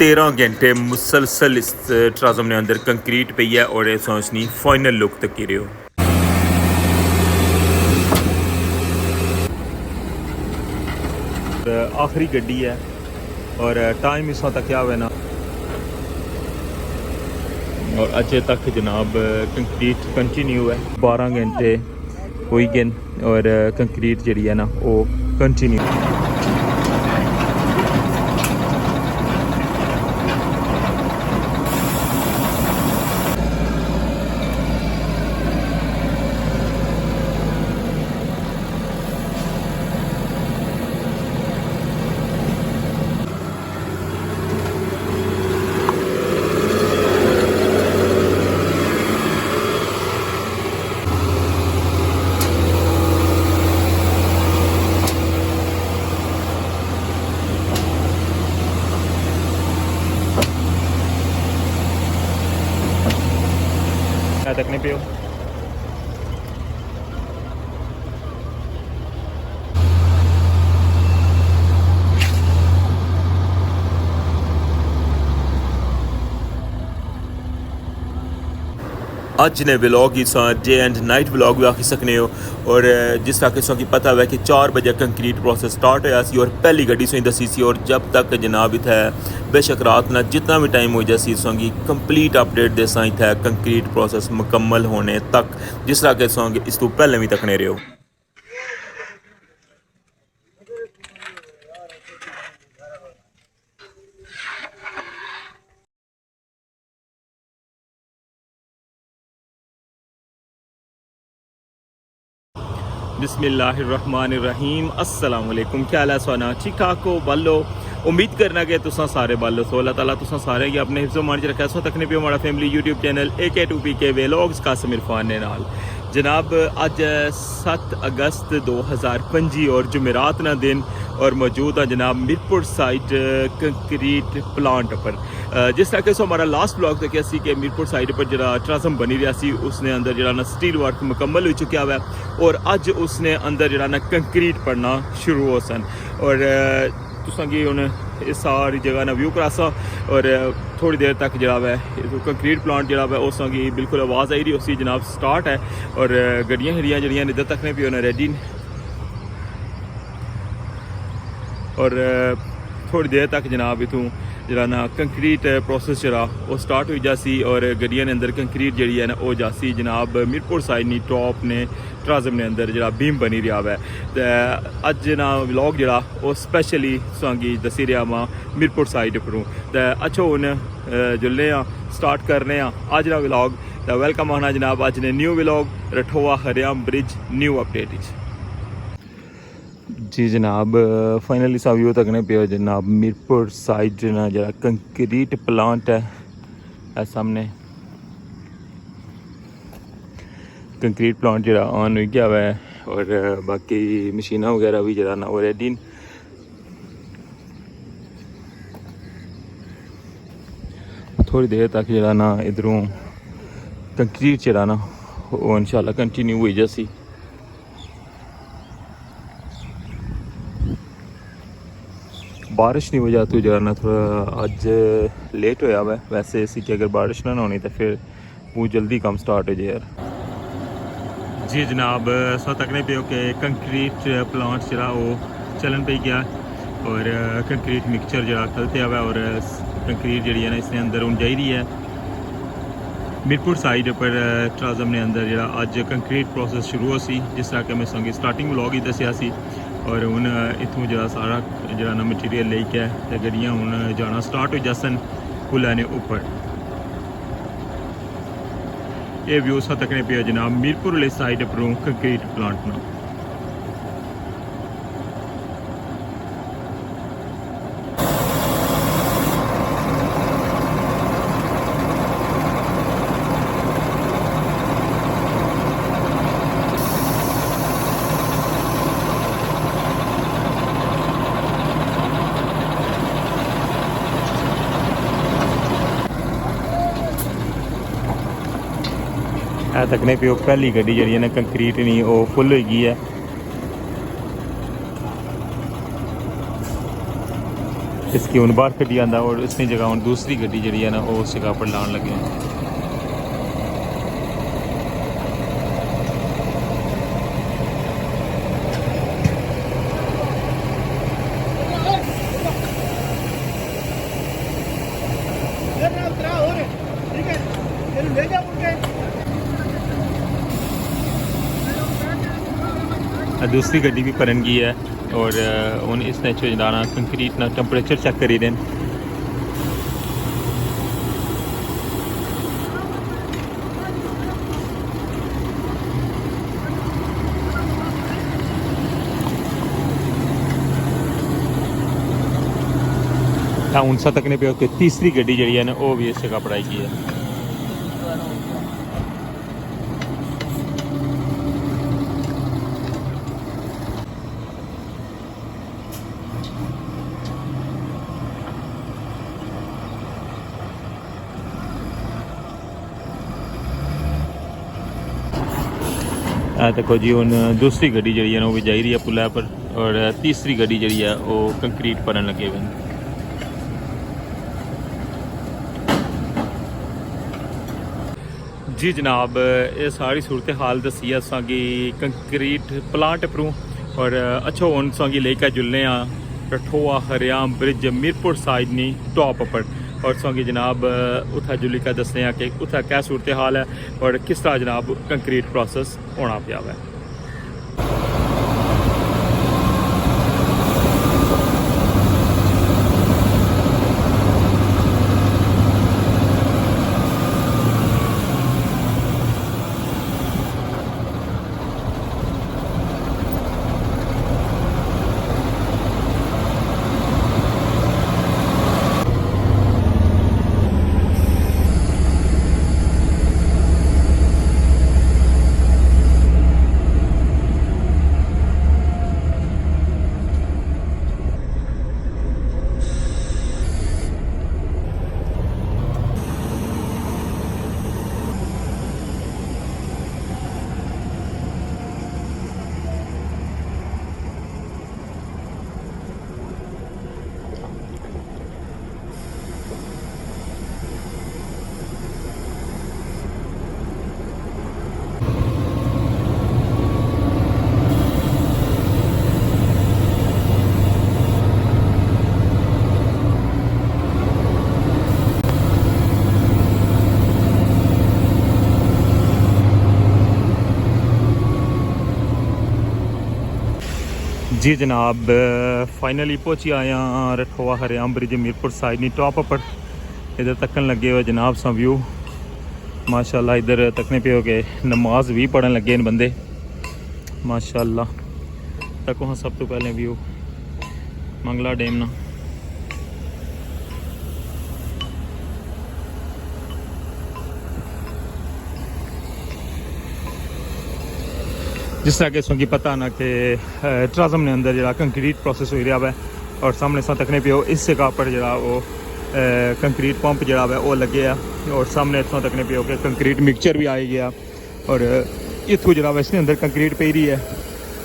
13 घंटे मुसलसल इस ट्राजम ने अंदर कंक्रीट पई है और सोचनी फाइनल लुक तक की रहे हो। आखिरी गड्डी है और टाइम इस तक क्या हुआ ना और अजे तक जनाब कंक्रीट कंटिन्यू है। 12 घंटे हुई गए और कंक्रीट जी है ना वो कंटिन्यू। तक नहीं पियो अज ने vlog he day and night vlog भी आखी सकने हो और जिस तरह के की पता है कि 4 बजे कंक्रीट प्रोसेस स्टार्ट होया सी और पहली गड्डी सो दसी सी और जब तक जनाब इतना बेशक रात ना जितना भी टाइम हो जासी सोंगी कंप्लीट अपडेट दे सा इतना कंक्रीट प्रोसेस मुकम्मल होने तक जिस तरह के सॉन्ग इस तो पहले भी तकने रहे हो। बिस्मिल्लाहिर्रहमानिर्रहीम अस्सलाम वालेकुम। क्या हाल है सोना ठीक ठाक हो बालो। उम्मीद करना कि तुसा सारे बालो सो अल्लाह ताला तुसा सारे ही अपने हिफ्ज़ो मान च रखा सो तकने पियो हमारा family YouTube channel AK2PK vlogs Qasim Irfan ने नाल जनाब अज 7 अगस्त 2025 और जुमेरात ना दिन और मौजूद है जनाब मीरपुर साइड कंक्रीट प्लांट पर। जिस तरह के सो हमारा लास्ट ब्लॉग तक सी कि मीरपुर साइड पर जरा ट्राजम बनी रहा सी उसने अंदर जरा ना स्टील वर्क मुकम्मल हो चुका हुआ है और अज उसने अंदर जरा ना कंक्रीट पड़ना शुरू हो सन और तुसा की हूँ इस सारी जगह ना व्यू करासा और थोड़ी देर तक जरा है कंक्रीट प्लांट जरा है उस की बिल्कुल आवाज़ आई रही उसी जनाब स्टार्ट है और गड्डियाँ शड़ियाँ जड़ियाँ इधर तक ने भी उन्हें रेडी और थोड़ी देर तक जनाब इतों जरा ना कंक्रीट प्रोसेस जरा वो स्टार्ट हो जासी और गड्डियां ने अंदर कंक्रीट जी है ना वो जासी जनाब मीरपुर साइड नी टॉप ने ट्राजम ने अंदर जरा बीम बनी रहा है। तो अज ना व्लॉग जरा वो स्पेशली सांगी दसी रहा वहाँ मीरपुर साइड परों तो अच्छो हूँ जुलने स्टार्ट करने अज ना व्लॉग तो वेलकम आना जनाब अज ने न्यू व्लॉग रठोआ हरियाम ब्रिज न्यू अपडेट जी जनाब फाइनली सा व्यू तकने पे जनाब मीरपुर साइड ना जरा कंक्रीट प्लांट है सामने कंक्रीट प्लांट जरा ऑन हो गया हुआ है और बाकी मशीना वगैरह भी जरा ना वो रेडी थोड़ी देर तक जरा ना इधरों कंक्रीट जरा ना वो इंशाल्लाह कंटिन्यू हुई जैसी। बारिश नहीं वजह तो जरा ना थोड़ा अज लेट होया हुआ है वैसे इसी की अगर बारिश ना होनी तो फिर वो जल्दी काम स्टार्ट हो जाए यार जी जनाब सो तकने पे कि कंक्रीट प्लांट जरा वो चलन पे गया और कंक्रीट मिक्सचर जरा खलते हुआ है और कंक्रीट जी है ना इसने अंदर हूँ जा रही है मीरपुर साइड पर ट्राजम ने अंदर जरा अज कंक्रीट प्रोसेस शुरू हो सी जिस तरह कि मैं संगी स्टार्टिंग व्लॉग ही दसिया सी और हूँ इतों जरा सारा जरा ना मटीरियल लेके तो गड्डियाँ हूँ जाना स्टार्ट हो जासन पुल ने उपर ये व्यू सा तकने पे जनाब मीरपुर वाले साइड पर कंक्रीट प्लांट ना तकने पे पहली गड्डी जी ना कंक्रीट नहीं वो फुल हो गई है इसकी हूँ बाहर कड्डी आंदा और इसकी जगह हूँ दूसरी गड्डी जी है ना वो उस जगह पर लाने लगे हैं। दूसरी गड्डी भी परन की है और उन इसने चलाना कंक्रीट ना टेम्परेचर चेक करी दें। उनसा तक ने पे तीसरी गड्डी जी है ना वो भी इस जगह पढ़ाई की है। देखो जी हूँ दूसरी गड्डी जी है ना वो भी जा रही है पुला पर और तीसरी गड्डी जी है वो कंक्रीट भरन लगे हुए हैं। जी जनाब ये सारी सूरत हाल दसी है असांगी कंक्रीट प्लांट परूँ और अच्छा हूँ असांगी लेकर जुलने रठोआ हरियाम ब्रिज मीरपुर साइड नी टॉप पर और असांगी जनाब उत्था जुली का दसने कि उत्था क्या सूरत हाल है और किस तरह जनाब कंक्रीट प्रोसेस होना पाया है। जी जनाब फाइनली पहुँची आया रठोआ हरियाम ब्रिज मीरपुर साइड नी टॉप पर इधर तकन लगे हुए जनाब सा व्यू माशाल्लाह। इधर तकने पे हो गए नमाज भी पढ़न लगे इन बंदे माशाल्लाह। तक वहाँ सब तो पहले व्यू मंगला डैम ना जिस तरह के की पता ना कि ट्राजम ने अंदर जरा कंक्रीट प्रोसेस हो रहा है और सामने सा तकने पे इस जगह पर जरा वो कंक्रीट पंप जरा है वो लगे है और सामने इतना तकने पे हो के कंक्रीट मिक्सचर भी आ गया और इतों जरा इसके अंदर कंक्रीट पे रही है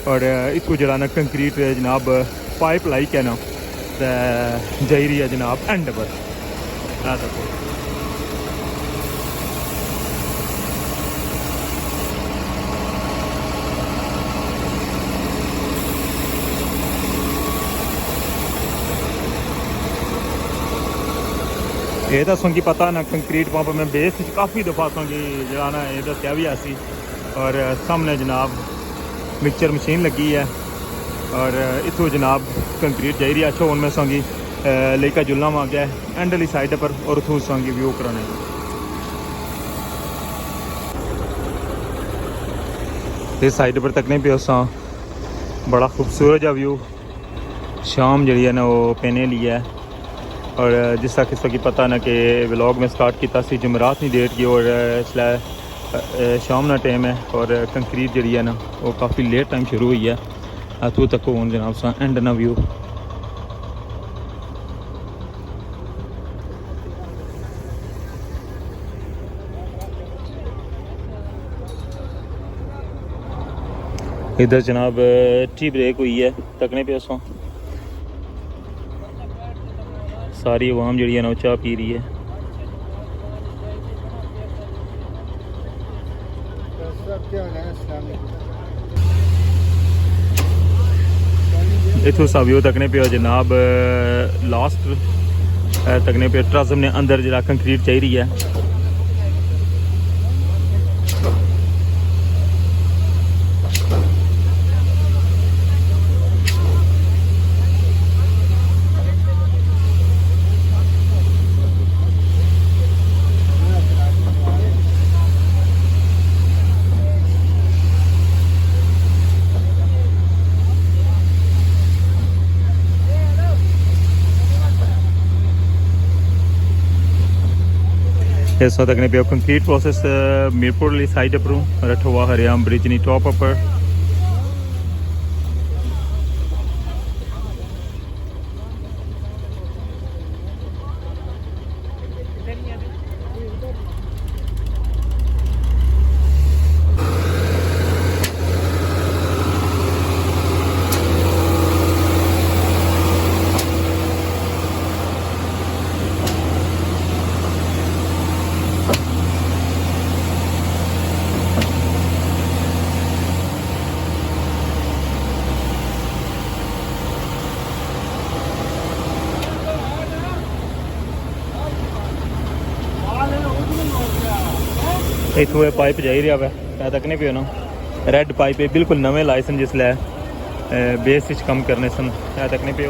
और इतों जरा ना कंक्रीट जनाब पाइप लाई के ना जा रही है जनाब एंड पर। ये तो संगी पता ना कंक्रीट पंप में बेस काफ़ी दफ़ा संगी जरा ना ये दसिया भी ऐसी और सामने जनाब मिक्सचर मशीन लगी है और इतों जनाब कंक्रीट जा रही है। अच्छा हूँ मैं संगी लेकर जुलना आ गया एंड वाली साइड पर और उतों संगी व्यू कराने इस साइड पर तकने पे उस बड़ा खूबसूरत जा व्यू शाम जी है ना वो पेने लिया है और जिस तरह किस की पता ना कि व्लॉग में स्टार्ट किया सी जुमरात नहीं डेट की और इसलिए शाम ना टाइम है और कंक्रीट जी है ना वो काफ़ी लेट टाइम शुरू हुई है। अतू तक हो जनाब सा एंड ना व्यू इधर जनाब टी ब्रेक हुई है तकने पे उसों सारी आवाम जी ना चाह पी रही है। इथों सावियो तकने पे जनाब लास्ट तकने पे ट्राजम ने अंदर जरा कंक्रीट चाहिए है। इस वक्त तकने पे कंक्रीट प्रोसेस मीरपुर वाली साइड अपरू रठवा हरियाम ब्रिज नी टॉप अपर इतों पाइप जाई रहा है तकने पे ना रेड पाइप है बिल्कुल नवे लाइसेंस जिसलै बेस कम करने सन तकने पे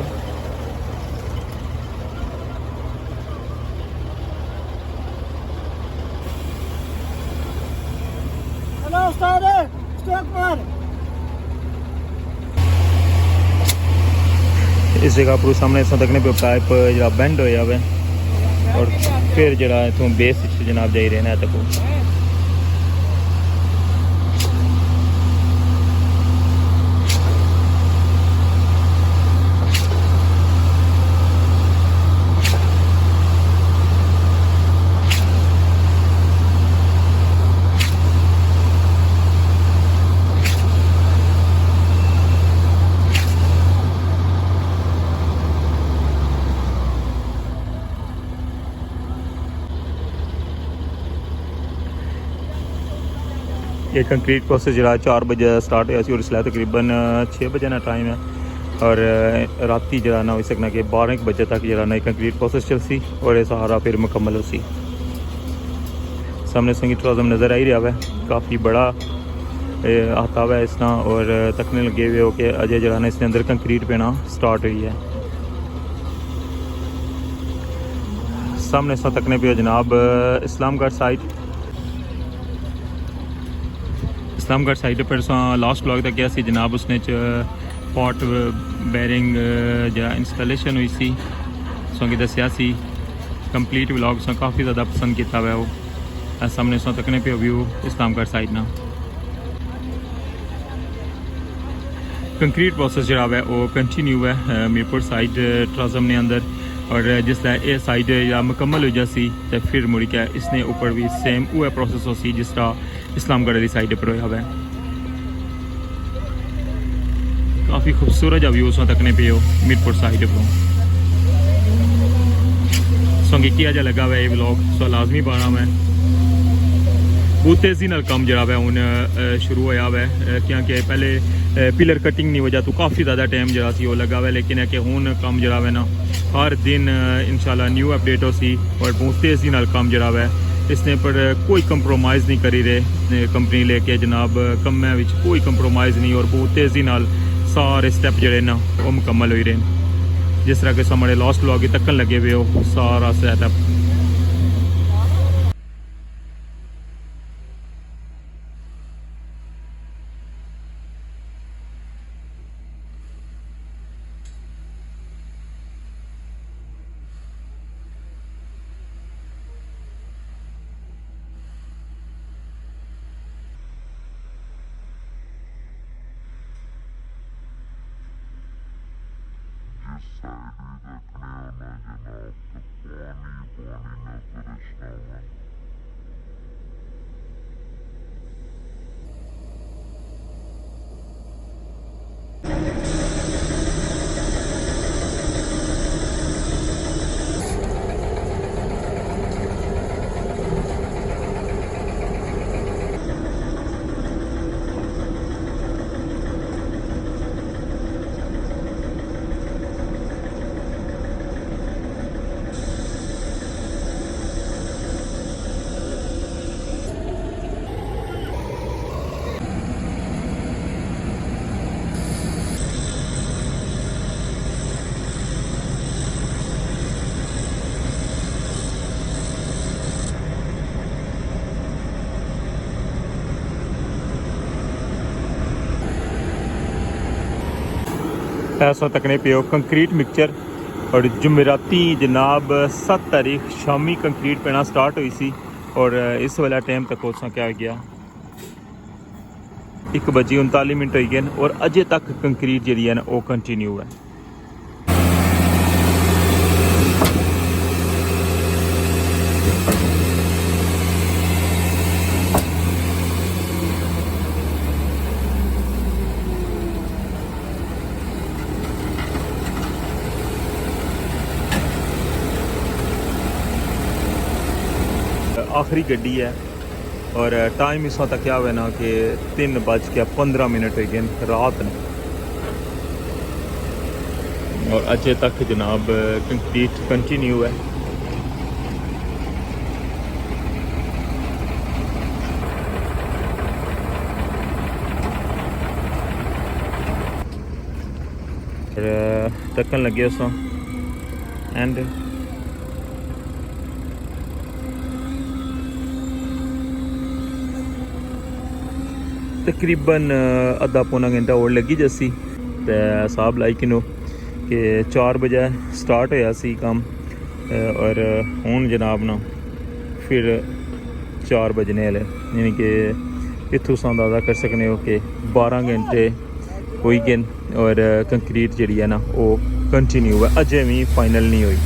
इस जगह पर सामने तकने पे पाइप जरा बेंड होया हुआ और फिर जरा इतों बेस जनाब जाई रहे हैं तक ये कंक्रीट प्रोसेस जरा 4 बजे स्टार्ट हुआ और इसलिए तकरीबन 6 बजे ना टाइम है और राती जरा ना हो सकना कि 12 बजे तक जरा ना कंक्रीट प्रोसेस चल सी और ये सारा फिर मुकम्मल हो सी। सामने संगीत ट्राजम नज़र आ ही रहा है काफ़ी बड़ा आता हुआ है इसना और तकने लगे हुए हो कि अजय जरा ना इसके अंदर कंक्रीट पेना स्टार्ट हुई है। सामने इस तकने पे जनाब इस्लामगढ़ साइड पर लास्ट ब्लॉग तक गया सी जनाब उसने पॉट बैरिंग जरा इंस्टॉलेशन हुई सी सो दसिया सी कंप्लीट ब्लॉग सो काफ़ी ज़्यादा पसंद किया हुआ वो सामने सो तकने पे व्यू इस्लामगढ़ साइड ना कंक्रीट प्रोसेस जरा है वो कंटिन्यू है मीरपुर साइड ट्राजम ने अंदर और जिसलै ये साइड या मुकम्मल हो जासी तो फिर मुड़ के इसने ऊपर भी सेम वो प्रोसेस हो सी जिस तरह इस्लामगढ़ वाली साइड पर होया हुआ है। काफ़ी खूबसूरत जा व्यू तकने पे हो मीरपुर साइड पर संगी किया जा लगा हुआ है ये व्लॉग सो लाजमी पाना मैं बहुत तेज़ी नाल कम जरा है हूँ शुरू होया हुआ है क्योंकि पहले पिलर कटिंग नहीं वजह तो काफ़ी ज़्यादा टाइम जरा सी वो लगा हुआ है लेकिन है कि हूँ कम जरा है ना हर दिन इंशाल्लाह न्यू अपडेट हो सी और बहुत तेज़ी नाल कम जरा है इसने पर कोई कंप्रोमाइज़ नहीं करी रहे कंपनी लेके जनाब कम्में विच कोई कंप्रोमाइज़ नहीं और बहुत तेज़ी नाल सारे स्टैप जड़े ना वो मुकम्मल हो रहे जिस तरह के सामने लास्ट व्लॉग तकन लगे हुए हो सारा सेटअप इस वक्त तकने पे कंक्रीट मिक्सचर और जुमेराती जनाब 7 तारीख शामी कंक्रीट पैना स्टार्ट हुई सी और इस वाला टाइम तक उस क्या हो गया 1:39 हो गए और अजे तक कंक्रीट जी है ना वो कंटिन्यू है। आखिरी गड्डी है और टाइम इस वक्त क्या हुआ ना कि 3:15 हो गए रात ने और अजे तक जनाब कंक्रीट कंटिन्यू है। ढक्कन लगे उस एंड तकरीबन अद्धा पौना घंटा और लगी जसी तो हिसाब लाई किनो कि 4 बजे स्टार्ट होया सी काम और हुण जनाब ना फिर 4 बजने वाले यानी कि इत्थों तुम अंदाज़ा कर सकते हो कि 12 घंटे हो गए और कंक्रीट जी है ना वो कंटिन्यू है अजे भी फाइनल नहीं हुई।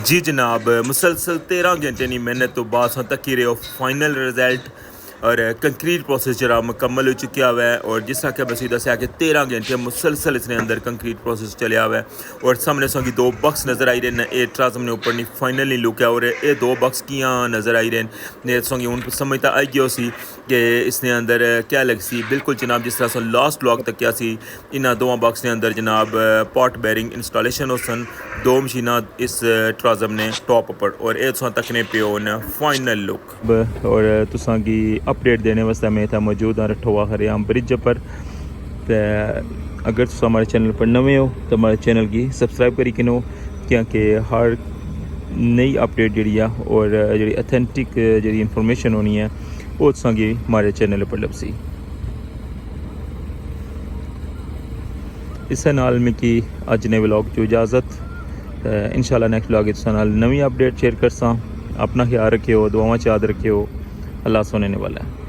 जी जनाब मुसलसल 13 घंटे की मेहनत तो बाद तक ही रहे फाइनल रिजल्ट और कंक्रीट प्रोसेस जरा मुकम्मल हो चुका हुआ है और जिस तरह बस दसिया कि 13 घंटे मुसलसल इसने अंदर कंक्रीट प्रोसेस चलिया हुआ है और सामने संगी 2 बक्स नज़र आई रहे हैं। ये ट्राजम ने ऊपर नहीं फाइनली लुक है और ये 2 बक्स किया नज़र आई रहे हैं संगी हूँ समझता आई गया सी कि इसने अंदर क्या लग सी बिल्कुल जनाब जिस तरह से लास्ट ब्लॉक तक क्या सी इन 2 बक्स ने अंदर जनाब पॉट बैरिंग इंस्टॉलेशन हो सन 2 मशीना इस ट्राजम ने टॉप पर और ये तकने पे फाइनल लुक और तुसा की अपडेट देने वास्ते मैं था मौजूद हाँ रठोआ हरियाम ब्रिज पर। अगर तुम हमारे चैनल पर नवे हो तो हमारे चैनल की सब्सक्राइब करी किनो क्योंकि हर नई अपडेट जी और जी ऑथेंटिक जी इन्फॉर्मेशन होनी है वो तुसांगी हमारे चैनल पर लभसी। इस नाल मिकी अज ने व्लॉग जो इजाज़त इंशाल्लाह नेक्स्ट व्लॉग तुसा नाल नवी अपडेट शेयर करसा। अपना ख्याल रखियो दुआवां च याद रखियो अल्लाह सुनने वाला है।